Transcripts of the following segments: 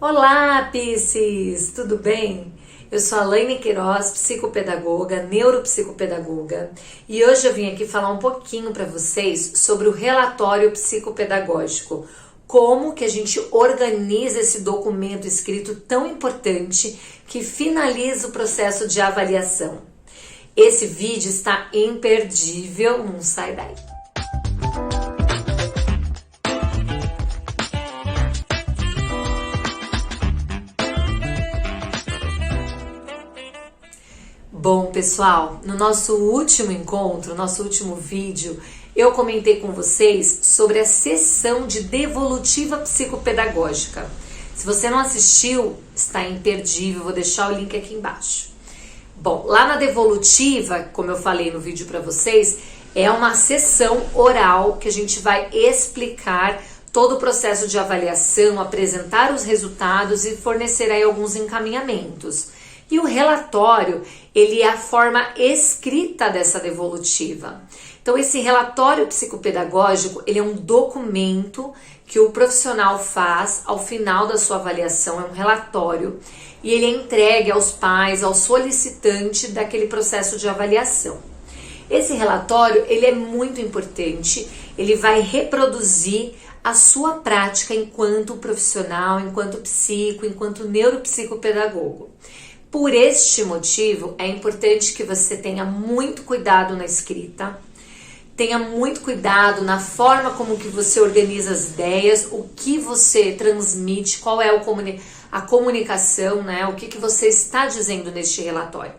Olá, Piscis! Tudo bem? Eu sou a Laine Queiroz, psicopedagoga, neuropsicopedagoga, e hoje eu vim aqui falar um pouquinho para vocês sobre o relatório psicopedagógico. Como que a gente organiza esse documento escrito tão importante que finaliza o processo de avaliação. Esse vídeo está imperdível, não sai daí. Bom, pessoal, no nosso último encontro, nosso último vídeo, eu comentei com vocês sobre a sessão de devolutiva psicopedagógica. Se você não assistiu, está imperdível, vou deixar o link aqui embaixo. Bom, lá na devolutiva, como eu falei no vídeo para vocês, é uma sessão oral que a gente vai explicar todo o processo de avaliação, apresentar os resultados e fornecer aí alguns encaminhamentos. E o relatório, ele é a forma escrita dessa devolutiva. Então, esse relatório psicopedagógico, ele é um documento que o profissional faz ao final da sua avaliação, é um relatório, e ele é entregue aos pais, ao solicitante daquele processo de avaliação. Esse relatório, ele é muito importante, ele vai reproduzir a sua prática enquanto profissional, enquanto psico, enquanto neuropsicopedagogo. Por este motivo, é importante que você tenha muito cuidado na escrita, tenha muito cuidado na forma como que você organiza as ideias, o que você transmite, qual é a comunicação, né? O que você está dizendo neste relatório.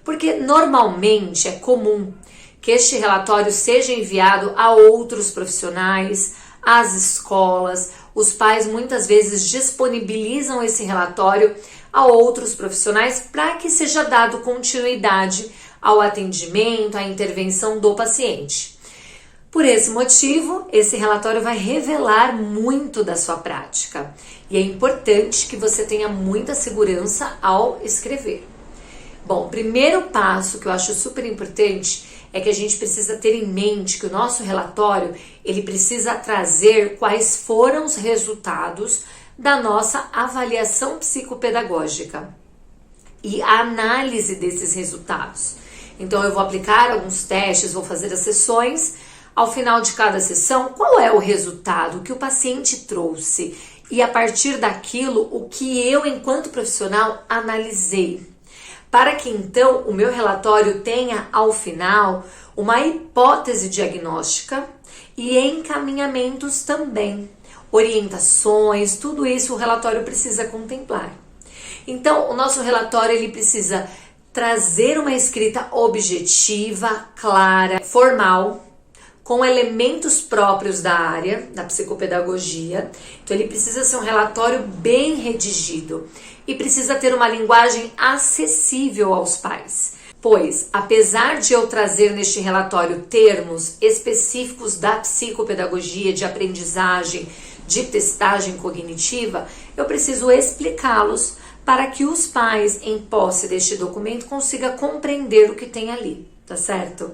Porque normalmente é comum que este relatório seja enviado a outros profissionais, às escolas. Os pais muitas vezes disponibilizam esse relatório a outros profissionais para que seja dado continuidade ao atendimento, à intervenção do paciente. Por esse motivo, esse relatório vai revelar muito da sua prática e é importante que você tenha muita segurança ao escrever. Bom, o primeiro passo que eu acho super importante é que a gente precisa ter em mente que o nosso relatório, ele precisa trazer quais foram os resultados da nossa avaliação psicopedagógica e a análise desses resultados. Então, eu vou aplicar alguns testes, vou fazer as sessões. Ao final de cada sessão, qual é o resultado que o paciente trouxe? E a partir daquilo, o que eu, enquanto profissional, analisei. Para que então o meu relatório tenha, ao final, uma hipótese diagnóstica e encaminhamentos também. Orientações, tudo isso o relatório precisa contemplar. Então, o nosso relatório ele precisa trazer uma escrita objetiva, clara, formal, com elementos próprios da área, da psicopedagogia. Então, ele precisa ser um relatório bem redigido e precisa ter uma linguagem acessível aos pais. Pois, apesar de eu trazer neste relatório termos específicos da psicopedagogia, de aprendizagem, de testagem cognitiva, eu preciso explicá-los para que os pais, em posse deste documento, consigam compreender o que tem ali, tá certo?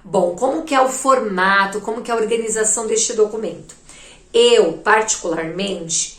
Bom, como que é o formato, como que é a organização deste documento? Eu, particularmente,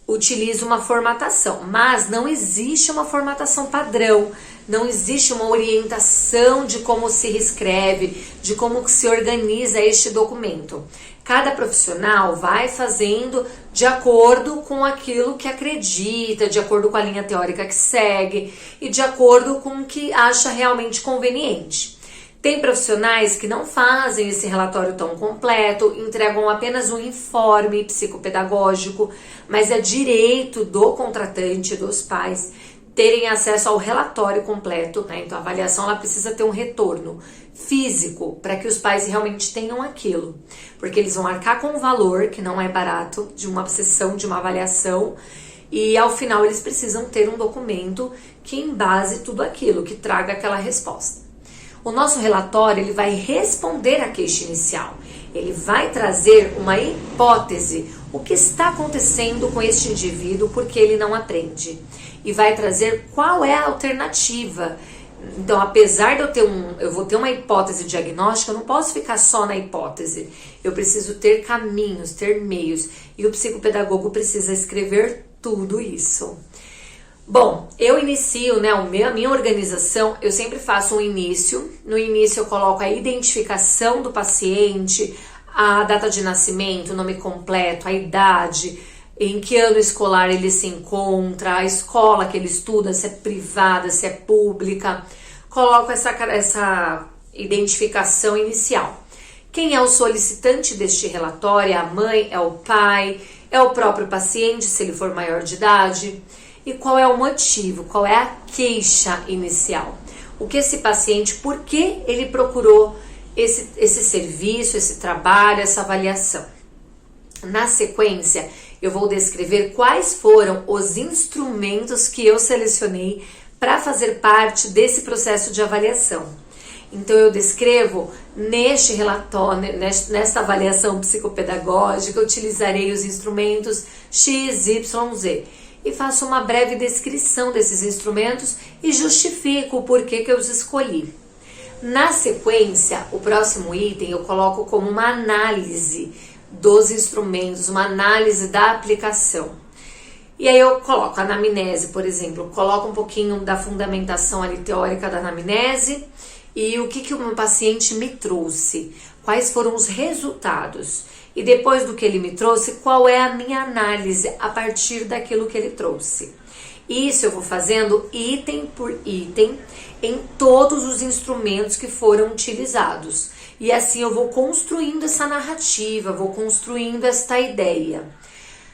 utilizo uma formatação, mas não existe uma formatação padrão, não existe uma orientação de como se reescreve, de como se organiza este documento. Cada profissional vai fazendo de acordo com aquilo que acredita, de acordo com a linha teórica que segue e de acordo com o que acha realmente conveniente. Tem profissionais que não fazem esse relatório tão completo, entregam apenas um informe psicopedagógico, mas é direito do contratante, dos pais, terem acesso ao relatório completo, né? Então a avaliação ela precisa ter um retorno físico para que os pais realmente tenham aquilo, porque eles vão arcar com um valor que não é barato de uma sessão, de uma avaliação, e ao final eles precisam ter um documento que embase tudo aquilo, que traga aquela resposta. O nosso relatório ele vai responder à queixa inicial, ele vai trazer uma hipótese, o que está acontecendo com este indivíduo porque ele não aprende, e vai trazer qual é a alternativa. Então, apesar de eu vou ter uma hipótese diagnóstica, eu não posso ficar só na hipótese. Eu preciso ter caminhos, ter meios. E o psicopedagogo precisa escrever tudo isso. Bom, eu inicio, né, a minha organização, eu sempre faço um início. No início eu coloco a identificação do paciente, a data de nascimento, o nome completo, a idade, em que ano escolar ele se encontra, a escola que ele estuda, se é privada, se é pública. Coloco essa identificação inicial. Quem é o solicitante deste relatório? É a mãe, é o pai, é o próprio paciente, se ele for maior de idade. E qual é o motivo, qual é a queixa inicial? O que esse paciente, por que ele procurou esse serviço, esse trabalho, essa avaliação? Na sequência, eu vou descrever quais foram os instrumentos que eu selecionei para fazer parte desse processo de avaliação. Então, eu descrevo neste relatório, nesta avaliação psicopedagógica, eu utilizarei os instrumentos X, Y, Z. E faço uma breve descrição desses instrumentos e justifico o porquê que eu os escolhi. Na sequência, o próximo item eu coloco como uma análise dos instrumentos, uma análise da aplicação. E aí eu coloco a anamnese, por exemplo, coloco um pouquinho da fundamentação ali teórica da anamnese e o que o meu paciente me trouxe, quais foram os resultados. E depois do que ele me trouxe, qual é a minha análise a partir daquilo que ele trouxe. Isso eu vou fazendo item por item em todos os instrumentos que foram utilizados. E assim eu vou construindo essa narrativa, vou construindo esta ideia.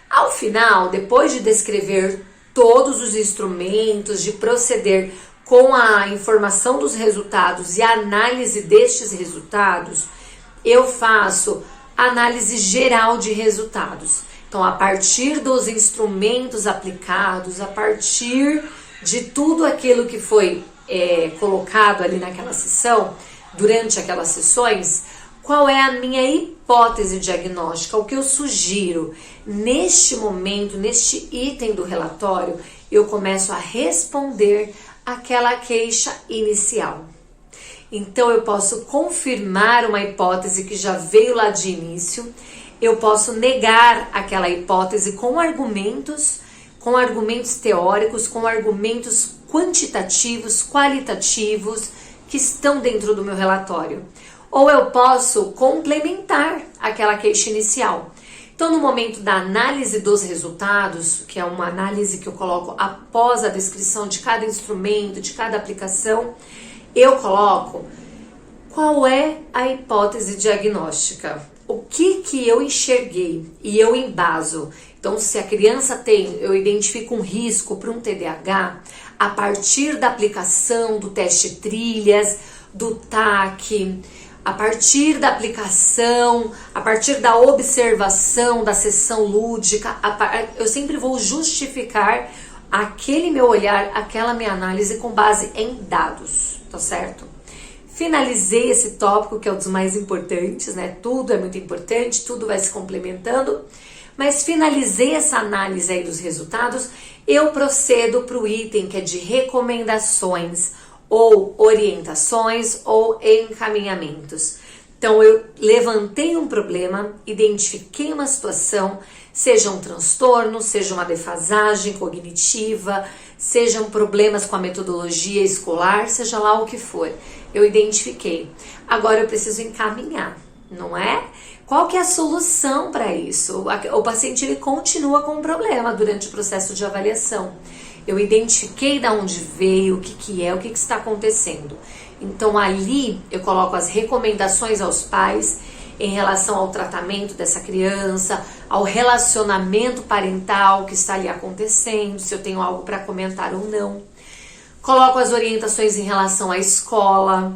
Ao final, depois de descrever todos os instrumentos, de proceder com a informação dos resultados e a análise destes resultados, eu faço análise geral de resultados. Então, a partir dos instrumentos aplicados, a partir de tudo aquilo que foi colocado ali naquela sessão, durante aquelas sessões, qual é a minha hipótese diagnóstica, o que eu sugiro. Neste momento, neste item do relatório, eu começo a responder aquela queixa inicial. Então, eu posso confirmar uma hipótese que já veio lá de início, eu posso negar aquela hipótese com argumentos teóricos, com argumentos quantitativos, qualitativos, que estão dentro do meu relatório. Ou eu posso complementar aquela queixa inicial. Então, no momento da análise dos resultados, que é uma análise que eu coloco após a descrição de cada instrumento, de cada aplicação, eu coloco qual é a hipótese diagnóstica, o que eu enxerguei e eu embaso. Então, se a criança eu identifico um risco para um TDAH, a partir da aplicação do teste trilhas, do TAC, a partir da aplicação, a partir da observação, da sessão lúdica, eu sempre vou justificar aquele meu olhar, aquela minha análise com base em dados, tá certo? Finalizei esse tópico, que é um dos mais importantes, né? Tudo é muito importante, tudo vai se complementando, mas finalizei essa análise aí dos resultados, eu procedo para o item que é de recomendações, ou orientações, ou encaminhamentos. Então, eu levantei um problema, identifiquei uma situação, seja um transtorno, seja uma defasagem cognitiva, sejam problemas com a metodologia escolar, seja lá o que for. Eu identifiquei. Agora eu preciso encaminhar, não é? Qual que é a solução para isso? O paciente ele continua com o problema durante o processo de avaliação. Eu identifiquei de onde veio, o que está acontecendo. Então ali eu coloco as recomendações aos pais em relação ao tratamento dessa criança, ao relacionamento parental que está ali acontecendo, se eu tenho algo para comentar ou não. Coloco as orientações em relação à escola,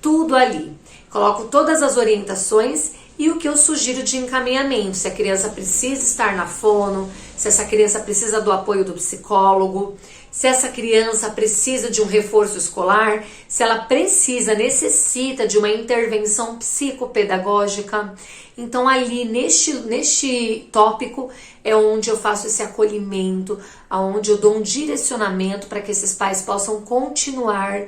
tudo ali. Coloco todas as orientações e o que eu sugiro de encaminhamento, se a criança precisa estar na fono, se essa criança precisa do apoio do psicólogo, se essa criança precisa de um reforço escolar, se ela necessita de uma intervenção psicopedagógica. Então ali neste tópico é onde eu faço esse acolhimento, onde eu dou um direcionamento para que esses pais possam continuar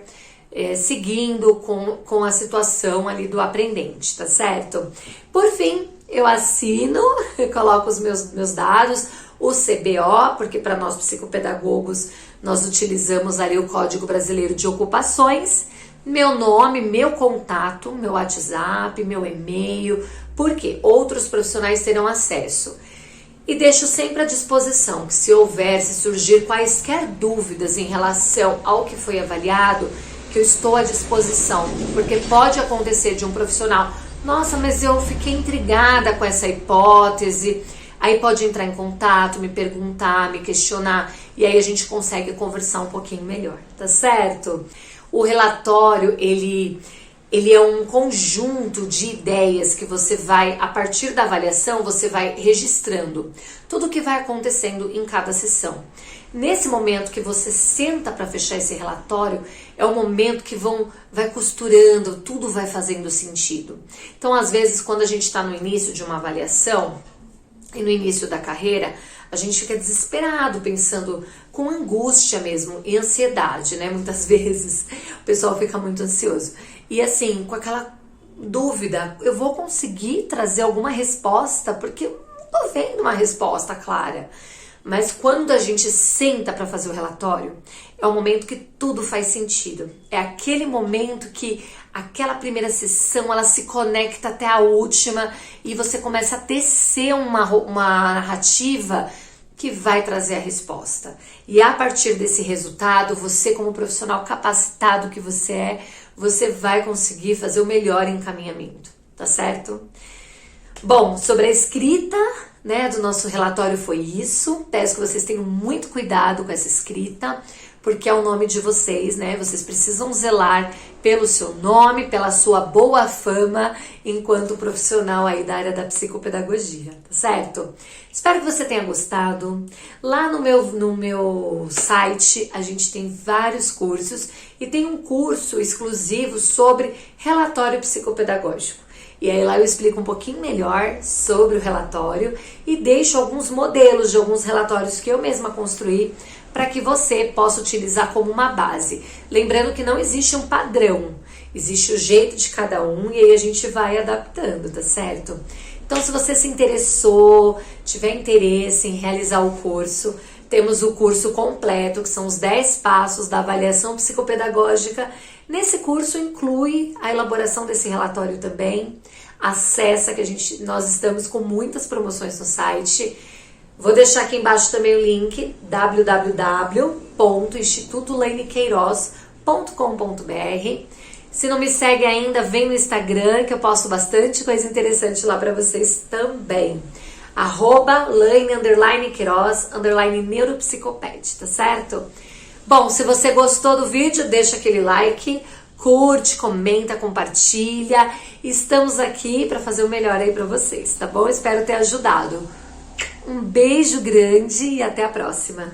seguindo com a situação ali do aprendente, tá certo? Por fim, eu assino, eu coloco os meus dados, o CBO, porque para nós psicopedagogos nós utilizamos ali o Código Brasileiro de Ocupações, meu nome, meu contato, meu WhatsApp, meu e-mail, porque outros profissionais terão acesso. E deixo sempre à disposição que se houver, se surgir quaisquer dúvidas em relação ao que foi avaliado, que eu estou à disposição, porque pode acontecer de um profissional, nossa, mas eu fiquei intrigada com essa hipótese, aí pode entrar em contato, me perguntar, me questionar, e aí a gente consegue conversar um pouquinho melhor, tá certo? O relatório, ele é um conjunto de ideias que você vai, a partir da avaliação, você vai registrando tudo o que vai acontecendo em cada sessão. Nesse momento que você senta para fechar esse relatório, é o momento que vai costurando, tudo vai fazendo sentido. Então, às vezes, quando a gente está no início de uma avaliação, e no início da carreira, a gente fica desesperado, pensando com angústia mesmo e ansiedade, né? Muitas vezes o pessoal fica muito ansioso. E assim, com aquela dúvida, eu vou conseguir trazer alguma resposta? Porque eu não tô vendo uma resposta clara. Mas quando a gente senta para fazer o relatório, é o momento que tudo faz sentido. É aquele momento que aquela primeira sessão, ela se conecta até a última e você começa a tecer uma narrativa que vai trazer a resposta. E a partir desse resultado, você como profissional capacitado que você vai conseguir fazer o melhor encaminhamento, tá certo? Bom, sobre a escrita, né, do nosso relatório foi isso. Peço que vocês tenham muito cuidado com essa escrita, porque é o nome de vocês, né? Vocês precisam zelar pelo seu nome, pela sua boa fama enquanto profissional aí da área da psicopedagogia, tá certo? Espero que você tenha gostado. Lá no meu site a gente tem vários cursos e tem um curso exclusivo sobre relatório psicopedagógico. E aí lá eu explico um pouquinho melhor sobre o relatório e deixo alguns modelos de alguns relatórios que eu mesma construí para que você possa utilizar como uma base. Lembrando que não existe um padrão, existe o jeito de cada um e aí a gente vai adaptando, tá certo? Então, se você se interessou, tiver interesse em realizar o curso, temos o curso completo, que são os 10 passos da avaliação psicopedagógica. Nesse curso inclui a elaboração desse relatório também. Acessa que nós estamos com muitas promoções no site. Vou deixar aqui embaixo também o link www.institutolainequeiroz.com.br. Se não me segue ainda, vem no Instagram que eu posto bastante coisa interessante lá para vocês também. @Laine_Queiroz_neuropsicoped, tá certo? Bom, se você gostou do vídeo, deixa aquele like, curte, comenta, compartilha. Estamos aqui para fazer o melhor aí para vocês, tá bom? Espero ter ajudado. Um beijo grande e até a próxima.